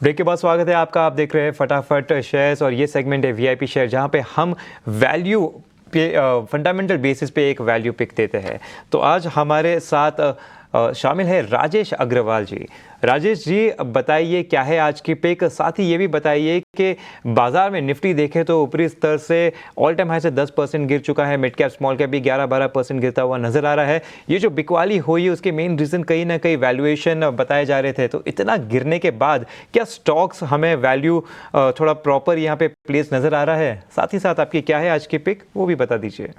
Break के बाद स्वागत है आपका। आप देख रहे हैं फटाफट शेयर्स और ये सेगमेंट है वीआईपी शेयर, जहां पे हम वैल्यू पे फंडामेंटल बेसिस पे एक वैल्यू पिक देते हैं। तो आज हमारे साथ शामिल है राजेश अग्रवाल जी। राजेश जी, बताइए क्या है आज की पिक, साथ ही ये भी बताइए कि बाजार में निफ्टी देखें तो ऊपरी स्तर से ऑल टाइम हाई से 10% गिर चुका है, मिड कैप स्मॉल कैप भी 11-12% गिरता हुआ नजर आ रहा है। ये जो बिकवाली हुई है उसके मेन रीजन कहीं ना कहीं वैल्यूएशन बताए जा रहे थे। तो इतना गिरने के बाद क्या स्टॉक्स हमें वैल्यू थोड़ा प्रॉपर यहाँ पे प्लेस नजर आ रहा है? साथ ही साथ आपकी क्या है आज की पिक, वो भी बता दीजिए।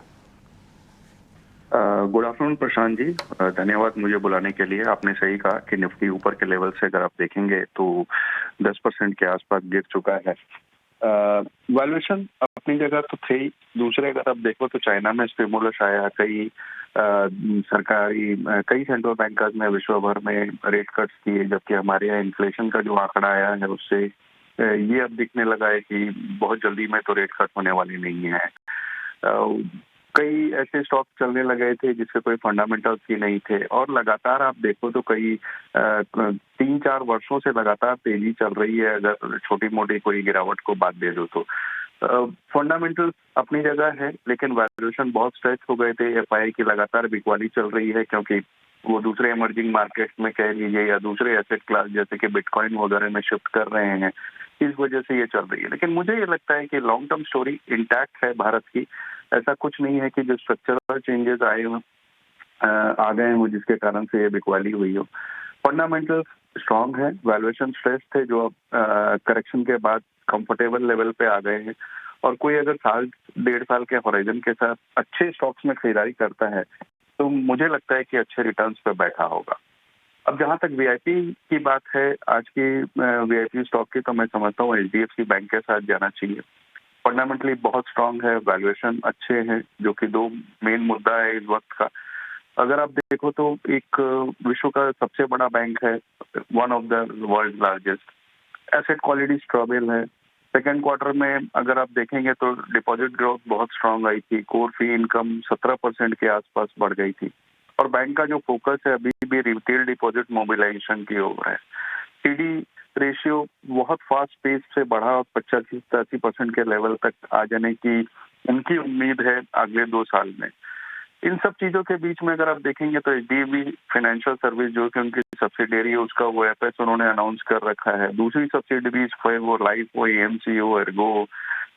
गुड आफ्टरनून प्रशांत जी, धन्यवाद मुझे बुलाने के लिए। आपने सही कहा कि निफ्टी ऊपर के लेवल से अगर आप देखेंगे तो 10% के आसपास गिर चुका है। वैल्यूएशन अपनी जगह तो थे ही। दूसरे अगर आप देखो तो चाइना में स्टिमुलस आया, कई सेंट्रल बैंकर्स ने विश्व भर में रेट कट्स किए, जबकि हमारे यहाँ इन्फ्लेशन का जो आंकड़ा आया है उससे ये अब दिखने लगा है कि बहुत जल्दी में तो रेट कट होने वाली नहीं है। कई ऐसे स्टॉक चलने लगे थे जिसके कोई फंडामेंटल्स ही नहीं थे, और लगातार आप देखो तो कई 3-4 वर्षों से लगातार तेजी चल रही है, अगर छोटी मोटी कोई गिरावट को बात दे दो तो। फंडामेंटल्स अपनी जगह है, लेकिन वैल्यूएशन बहुत स्ट्रेच हो गए थे। एफआई की लगातार बिकवाली चल रही है, क्योंकि वो दूसरे इमर्जिंग मार्केट में कह लीजिए या दूसरे एसेट क्लास जैसे कि बिटकॉइन वगैरह में शिफ्ट कर रहे हैं, इस वजह से ये चल रही है। लेकिन मुझे ये लगता है कि लॉन्ग टर्म स्टोरी इंटैक्ट है भारत की। ऐसा कुछ नहीं है कि जो स्ट्रक्चरल चेंजेस आए हो आ गए हैं वो जिसके कारण से ये बिकवाली हुई हो। फंडामेंटल्स स्ट्रांग है, वैल्यूएशन स्ट्रेस थे जो अब करेक्शन के बाद कंफर्टेबल लेवल पे आ गए हैं, और कोई अगर साल 1.5 साल के होराइजन के साथ अच्छे स्टॉक्स में खरीदारी करता है तो मुझे लगता है कि अच्छे रिटर्न्स पे बैठा होगा। अब जहां तक वीआईपी की बात है, आज की वीआईपी स्टॉक की, तो मैं समझता हूँ एचडीएफसी बैंक के साथ जाना चाहिए। फंडामेंटली बहुत स्ट्रांग है, वैल्यूएशन अच्छे हैं, जो कि दो मेन मुद्दा है इस वक्त का। अगर आप देखो तो एक विश्व का सबसे बड़ा बैंक है, one of the world largest. Asset quality stable है। सेकेंड क्वार्टर में अगर आप देखेंगे तो डिपॉजिट ग्रोथ बहुत स्ट्रांग आई थी, कोर फी इनकम 17% के आसपास बढ़ गई थी, और बैंक का जो फोकस है अभी भी रिटेल डिपॉजिट मोबिलाइजेशन की ओर है। सीडी रेशियो बहुत फास्ट पेस से बढ़ा और 85-80% के लेवल तक आ जाने की उनकी उम्मीद है अगले 2 साल में। इन सब चीजों के बीच में अगर आप देखेंगे तो एचडीएफसी फाइनेंशियल सर्विस, जो कि उनकी सब्सिडियरी है, उसका वो एफएस उन्होंने अनाउंस कर रखा है। दूसरी सब्सिडियरीज वो लाइफ, वो एएमसी हो, एर्गो,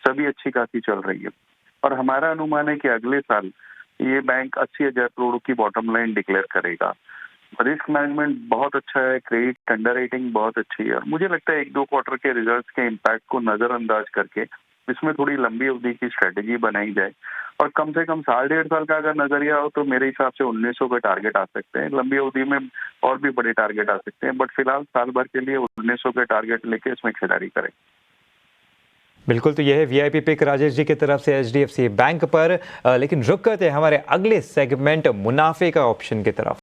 सभी अच्छी खासी चल रही है। और हमारा अनुमान है कि अगले साल ये बैंक 80,000 करोड़ की बॉटम लाइन डिक्लेयर करेगा। रिस्क मैनेजमेंट बहुत अच्छा है, क्रेडिट अंडर रेटिंग बहुत अच्छी है, और मुझे लगता है 1-2 क्वार्टर के रिजल्ट्स के इम्पैक्ट को नजरअंदाज करके इसमें थोड़ी लंबी अवधि की स्ट्रेटेजी बनाई जाए, और कम से कम 1.5 साल का अगर नजरिया हो तो मेरे हिसाब से 1900 के टारगेट आ सकते हैं। लंबी अवधि में और भी बड़े टारगेट आ सकते हैं, बट फिलहाल साल भर के लिए 1900 के टारगेट लेके इसमें खरीदारी करें। बिल्कुल, तो यह है वीआईपी पिक राजेश जी की तरफ से एचडीएफसी बैंक पर। लेकिन रुक करते हैं हमारे अगले सेगमेंट मुनाफे का ऑप्शन की तरफ।